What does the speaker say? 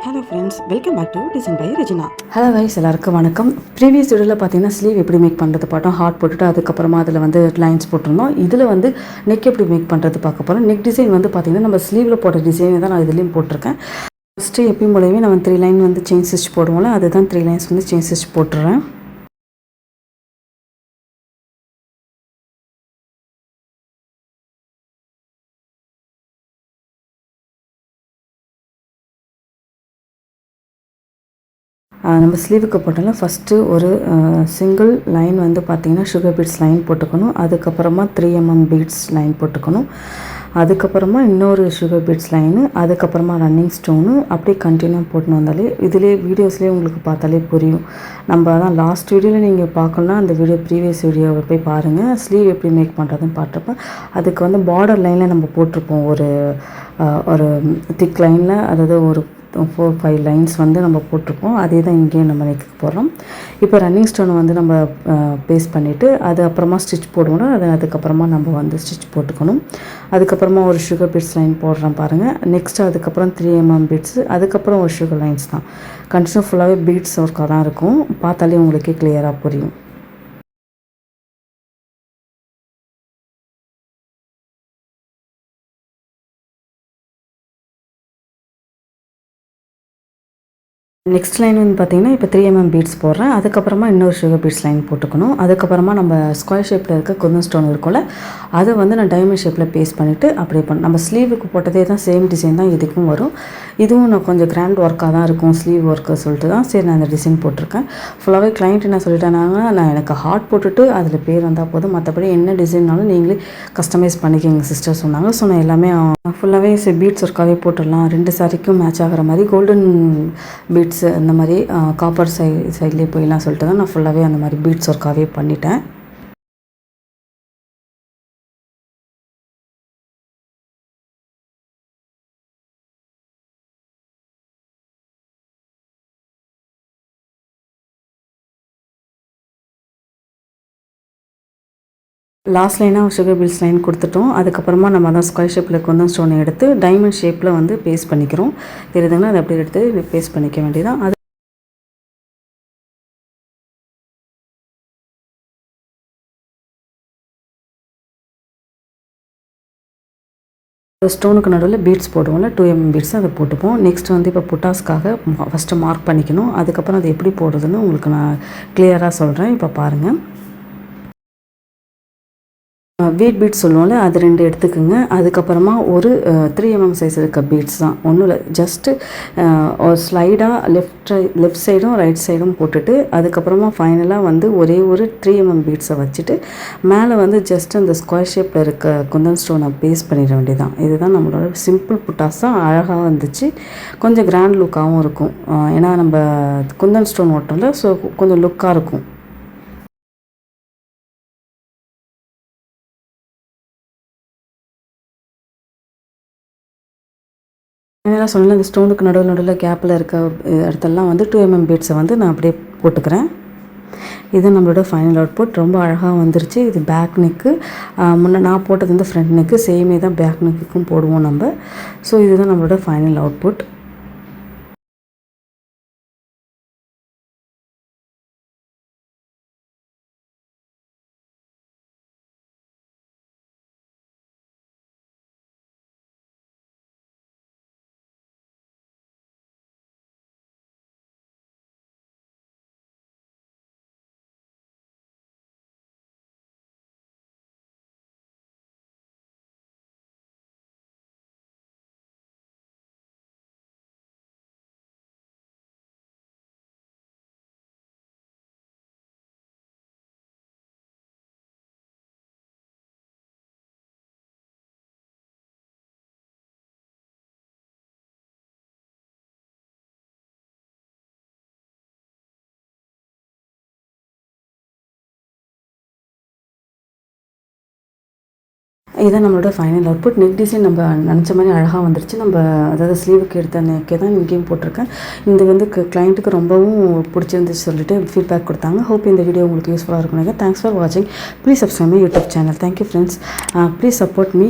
Hello friends, welcome back to design by Regina. Hello guys, எல்லாருக்கும் வணக்கம். Previous வீடியோவில் பார்த்தீங்கன்னா ஸ்லீவ் எப்படி மேக் பண்ணுறது பார்த்தோம். ஹார்ட் போட்டுட்டு அதுக்கப்புறமா அதில் வந்து லைன்ஸ் போட்டிருந்தோம். இதில் வந்து நெக் எப்படி மேக் பண்ணுறது பார்க்க போகிறோம். நெக் டிசைன் வந்து பார்த்தீங்கன்னா நம்ம ஸ்லீவில் போட்ட டிசைனை தான் நான் இதுலேயும் போட்டிருக்கேன். ஃபஸ்ட்டு எப்பயும் போலவே நம்ம 3 லைன் வந்து செயின் ஸ்டிச் போடுவோம்ல, அதுதான் 3 லைன்ஸ் வந்து செயின் ஸ்டிச் போட்டுறேன். நம்ம ஸ்லீவுக்கு போட்டாலும் ஃபஸ்ட்டு ஒரு சிங்கிள் லைன் வந்து பார்த்திங்கன்னா சுகர் பீட்ஸ் லைன் போட்டுக்கணும். அதுக்கப்புறமா 3mm பீட்ஸ் லைன் போட்டுக்கணும். அதுக்கப்புறமா இன்னொரு சுகர் பீட்ஸ் லைனு, அதுக்கப்புறமா ரன்னிங் ஸ்டோனு, அப்படியே கண்டினியூ போட்டுன்னு வந்தாலே இதிலே வீடியோஸ்லேயே உங்களுக்கு பார்த்தாலே புரியும். நம்ம அதான் லாஸ்ட் வீடியோவில் நீங்கள் பார்க்கணுன்னா அந்த வீடியோ ப்ரீவியஸ் வீடியோவை போய் பாருங்கள். ஸ்லீவ் எப்படி மேக் பண்ணுறதுன்னு பார்த்துப்ப அதுக்கு வந்து பார்டர் லைனில் நம்ம போட்டிருப்போம். ஒரு திக் லைனில், அதாவது ஒரு 4-5 லைன்ஸ் வந்து நம்ம போட்டிருப்போம். அதே தான் இங்கேயும் நம்ம நெக்கு போடுறோம். இப்போ ரன்னிங் ஸ்டோனை வந்து நம்ம பேஸ்ட் பண்ணிவிட்டு அது அப்புறமா ஸ்டிச் போடுவோம்னா அதுக்கப்புறமா நம்ம வந்து ஸ்டிச் போட்டுக்கணும். அதுக்கப்புறமா ஒரு சுகர் பீட்ஸ் லைன் போடுறோம் பாருங்கள். நெக்ஸ்ட்டு அதுக்கப்புறம் 3mm பீட்ஸு, அதுக்கப்புறம் ஒரு சுகர் லைன்ஸ் தான். கண்டினியூ ஃபுல்லாகவே பீட்ஸ் ஒர்க்காக தான் இருக்கும். பார்த்தாலே உங்களுக்கே கிளியராக புரியும். நெக்ஸ்ட் லைன் வந்து பார்த்திங்கன்னா இப்போ 3mm பீட்ஸ் போடுறேன். அதுக்கப்புறமா இன்னொரு சுகர் பீட்ஸ் லைன் போட்டுக்கணும். அதுக்கப்புறமா நம்ம ஸ்கொயர் ஷேப்பில் இருக்க குந்தன் ஸ்டோன் இருக்கும்ல, அதை வந்து நான் டைமண்ட் ஷேப்பில் பேஸ்ட் பண்ணிவிட்டு அப்படியே நம்ம ஸ்லீவுக்கு போட்டதே தான் சேம் டிசைன் தான் இதுக்கும் வரும். இதுவும் நான் கொஞ்சம் கிராண்ட் ஒர்க்காக தான் இருக்கும் ஸ்லீவ் ஒர்க்கு சொல்லிட்டு தான் சரி நான் அந்த டிசைன் போட்டிருக்கேன். ஃபுல்லாகவே கிளைண்ட் என்ன சொல்லிட்டேனாங்க, நான் எனக்கு ஹார்ட் போட்டுட்டு அதில் பேர் வந்தால் போதும், மற்றபடி என்ன டிசைன்னாலும் நீங்களே கஸ்டமைஸ் பண்ணிக்கோங்க சிஸ்டர் சொன்னாங்க. ஸோ நான் எல்லாமே ஃபுல்லாகவே பீட்ஸ் ஒர்க்காகவே போட்டுடலாம். 2 சாரிக்கும் மேட்ச் ஆகிற மாதிரி கோல்டன் பீட்ஸ் அந்த மாதிரி காப்பர் சைட்லேயே போயிடலாம் சொல்லிட்டு தான் நான் ஃபுல்லாகவே அந்த மாதிரி பீட்ஸ் ஒர்க்காகவே பண்ணிட்டேன். லாஸ்ட் லைனாக சுகர் பீட்ஸ் லைன் கொடுத்துட்டோம். அதுக்கப்புறமா நம்ம அதான் ஸ்கொயர் ஷேப்பில் குந்தன் ஸ்டோனை எடுத்து டைமண்ட் ஷேப்பில் வந்து பேஸ்ட் பண்ணிக்கிறோம். தெரியுதுங்கன்னா அதை அப்படியே எடுத்து பேஸ்ட் பண்ணிக்க வேண்டியதான். அது ஸ்டோனுக்கு நடுவில் பீட்ஸ் போடுவோம்ல, 2mm பீட்ஸ் அதை போட்டுப்போம். நெக்ஸ்ட் வந்து இப்போ புட்டாஸ்க்காக ஃபஸ்ட்டு மார்க் பண்ணிக்கணும். அதுக்கப்புறம் அது எப்படி போடுறதுன்னு உங்களுக்கு நான் கிளியராக சொல்கிறேன். இப்போ பாருங்கள். வீட் பீட்ஸ் சொல்லுவோம்ல, அது 2 எடுத்துக்கோங்க. அதுக்கப்புறமா ஒரு 3mm சைஸ் இருக்க பீட்ஸ் தான், ஒன்றும் இல்லை, ஜஸ்ட்டு ஒரு ஸ்லைடாக லெஃப்ட் சைடும் ரைட் சைடும் போட்டுட்டு அதுக்கப்புறமா ஃபைனலாக வந்து ஒரே ஒரு 3mm பீட்ஸை வச்சுட்டு மேலே வந்து ஜஸ்ட் அந்த ஸ்கொயர் ஷேப்பில் இருக்க குந்தன் ஸ்டோனை பேஸ்ட் பண்ணிட வேண்டியதான். இதுதான் நம்மளோட சிம்பிள் புட்டாஸ் தான். அழகாக வந்துச்சு, கொஞ்சம் கிராண்ட் லுக்காகவும் இருக்கும். ஏன்னா நம்ம குந்தன் ஸ்டோன் ஓட்டோம்ல, ஸோ கொஞ்சம் லுக்காக இருக்கும். என்னெல்லாம் சொல்லலாம், இந்த ஸ்டோனுக்கு நடுவில் கேப்பில் இருக்க இடத்தெல்லாம் வந்து 2mm பீட்ஸை வந்து நான் அப்படியே போட்டுக்கிறேன். இது நம்மளோட ஃபைனல் அவுட்புட். ரொம்ப அழகாக வந்துருச்சு. இது பேக் நெக்கு, முன்னே நான் போட்டது வந்து ஃப்ரண்ட் நெக்கு, சேமே தான் பேக் நெக்குக்கும் போடுவோம் நம்ம. ஸோ இதுதான் நம்மளோட ஃபைனல் அவுட்புட். இதுதான் நம்மளோட ஃபைனல் அவுட்புட். நெக் டிசைன் நம்ம நினச்ச மாதிரி அழகாக வந்துருச்சு. நம்ம அதாவது ஸ்லீவுக்கு எடுத்த நெக்கே தான் இங்கேயும் போட்டிருக்கேன். இது வந்து கிளைண்ட்டுக்கு ரொம்பவும் பிடிச்சிருந்துச்சு சொல்லிட்டு ஃபீட்பேக் கொடுத்தாங்க. ஹோப் இந்த வீடியோ உங்களுக்கு யூஸ்ஃபுல்லாக இருக்கும். தேங்க்ஸ் ஃபார் வாட்சிங். Please subscribe my YouTube channel. Thank you friends. Please support me.